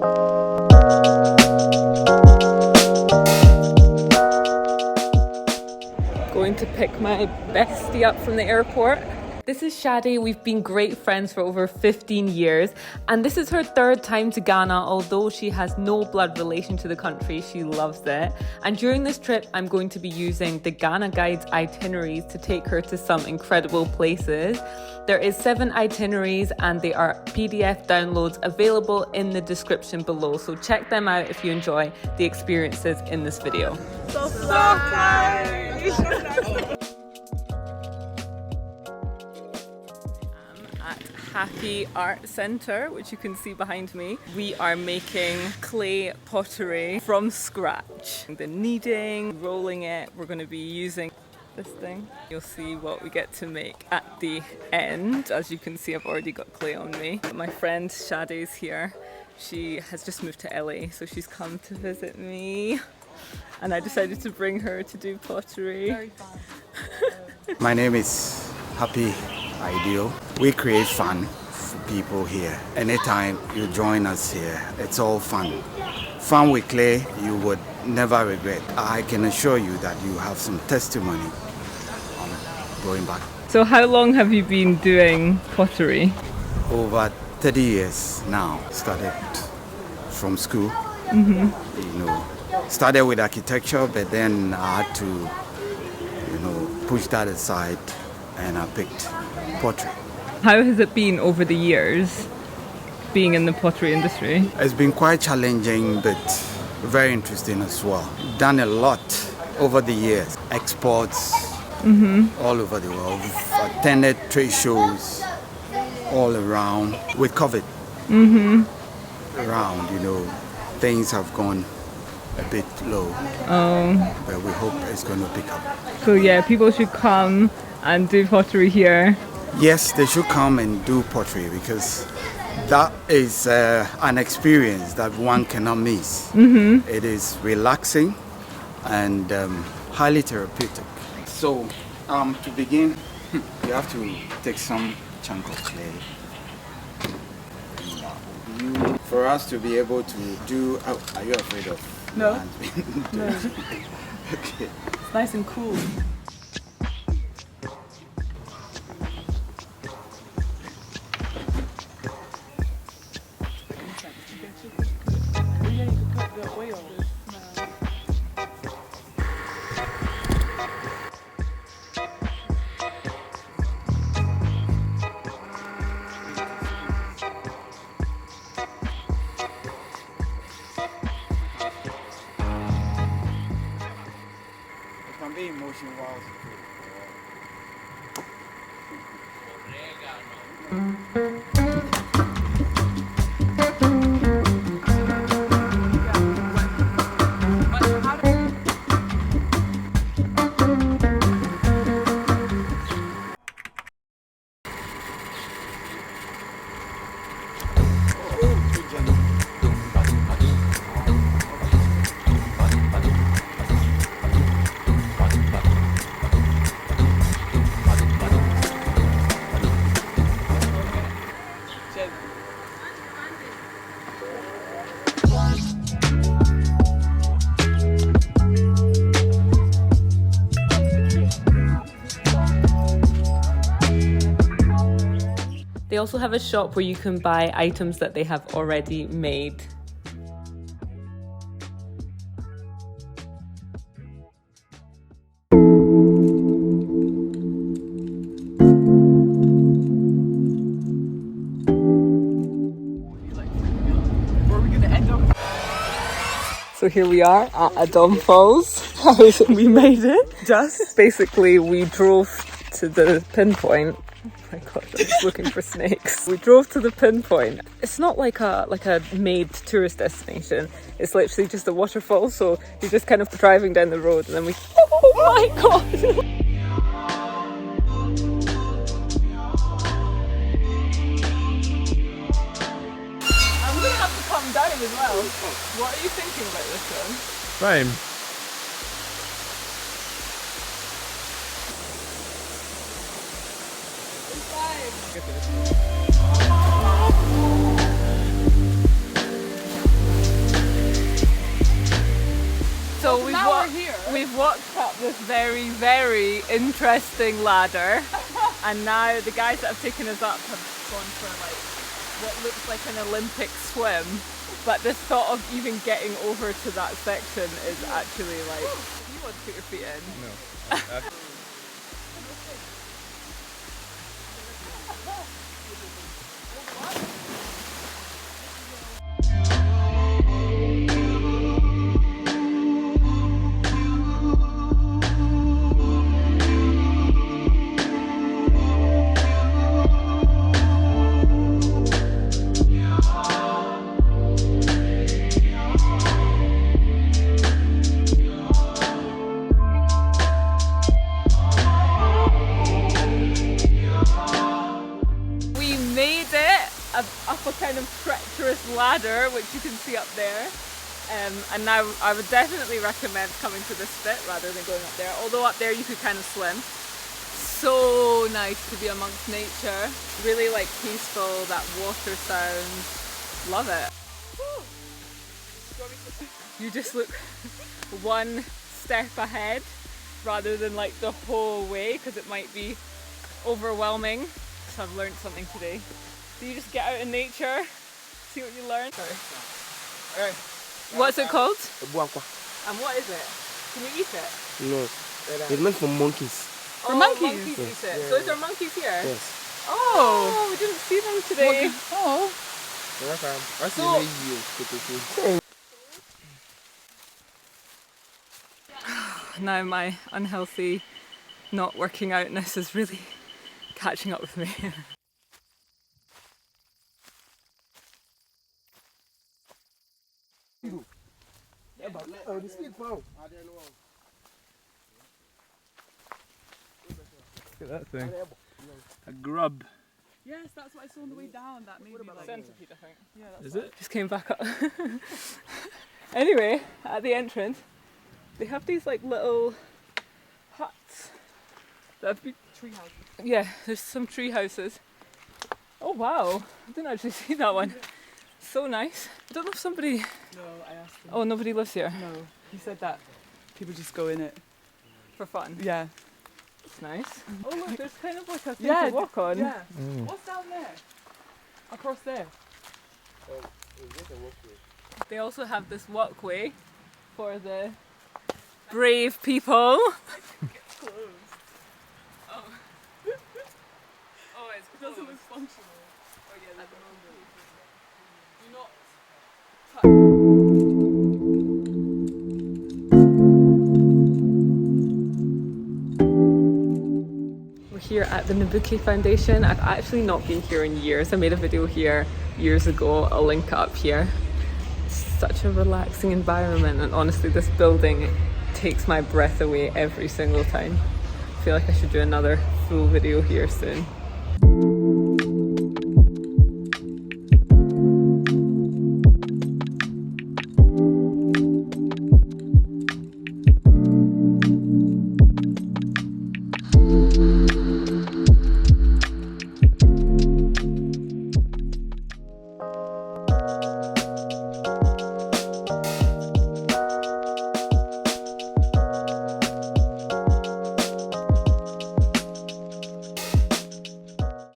Going to pick my bestie up from the airport. This is Shadi. We've been great friends for over 15 years, and this is her third time to Ghana. Although she has no blood relation to the country, she loves it. And during this trip, I'm going to be using the Ghana Guide's itineraries to take her to some incredible places. There is 7 itineraries and they are PDF downloads available in the description below. So check them out if you enjoy the experiences in this video. So Happy Art Centre, which you can see behind me. We are making clay pottery from scratch. The kneading, rolling it, we're going to be using this thing. You'll see what we get to make at the end. As you can see, I've already got clay on me. My friend Shadi's here. She has just moved to LA, so she's come to visit me. And I decided to bring her to do pottery. Very fun. My name is Happy Ideal. We create fun for people here. Anytime you join us here, it's all fun. Fun with clay, you would never regret. I can assure you that you have some testimony on going back. So how long have you been doing pottery? Over 30 years now. Started from school. Started with architecture, but then I had to, push that aside, and I picked pottery. How has it been over the years being in the pottery industry? It's been quite challenging, but very interesting as well. Done a lot over the years. Exports all over the world. We've attended trade shows all around. With COVID around, things have gone a bit low. But we hope it's going to pick up. So yeah, people should come and do pottery here. Yes, they should come and do pottery because that is an experience that one cannot miss. It is relaxing and highly therapeutic. So to begin, you have to take some chunk of clay. For us to be able to do... Oh, are you afraid of... No. No. It's Okay. nice and cool. Motion walls. They also have a shop where you can buy items that they have already made. So here we are at Adom Falls. We made it. Just basically we drove to the pinpoint. Oh my god, I'm just looking for snakes. We drove to the pinpoint. It's not like a made tourist destination. It's literally just a waterfall, so you're just kind of driving down the road and then we... Oh my god! I'm gonna have to come down as well. What are you thinking about this one? Fine. So we've walked up this very, very interesting ladder, and now the guys that have taken us up have gone for like what looks like an Olympic swim. But the thought of even getting over to that section is actually like, do you want to put your feet in? No. Up a kind of treacherous ladder, which you can see up there, and now I would definitely recommend coming to this bit rather than going up there, although up there you could kind of swim. So nice to be amongst nature, really like peaceful, that water sound, love it. You just look one step ahead rather than like the whole way, because it might be overwhelming. So I've learned something today. Do you just get out in nature, see what you learn? Sorry. What's it called? And what is it? Can you eat it? No. It's meant for monkeys. For monkeys eat it. Yeah. So is there monkeys here? Yes. Oh, we didn't see them today. Oh. Now my unhealthy not working outness is really catching up with me. Oh, the speed flow. Look at that thing. A grub. Yes, that's what I saw on the way down. That made me like... Centipede, I think. Yeah, that's Is it? Just came back up. Anyway, at the entrance, they have these like little huts that have been... tree houses. Yeah, there's some tree houses. Oh wow, I didn't actually see that one. So nice. I don't know if somebody... No, I asked him. Oh, nobody lives here? No, he said that people just go in it. For fun? Yeah. It's nice. Oh look, there's kind of like a thing Yeah, to walk on. Yeah. What's down there? Across there? They also have this walkway for the brave people. It's closed. Oh. Oh, it's It doesn't look functional. Oh yeah, at the moment. Do not... We're here at the Nubuke Foundation. I've actually not been here in years. I made a video here years ago. I'll link it up here. It's such a relaxing environment, and honestly this building takes my breath away every single time. I feel like I should do another full video here soon.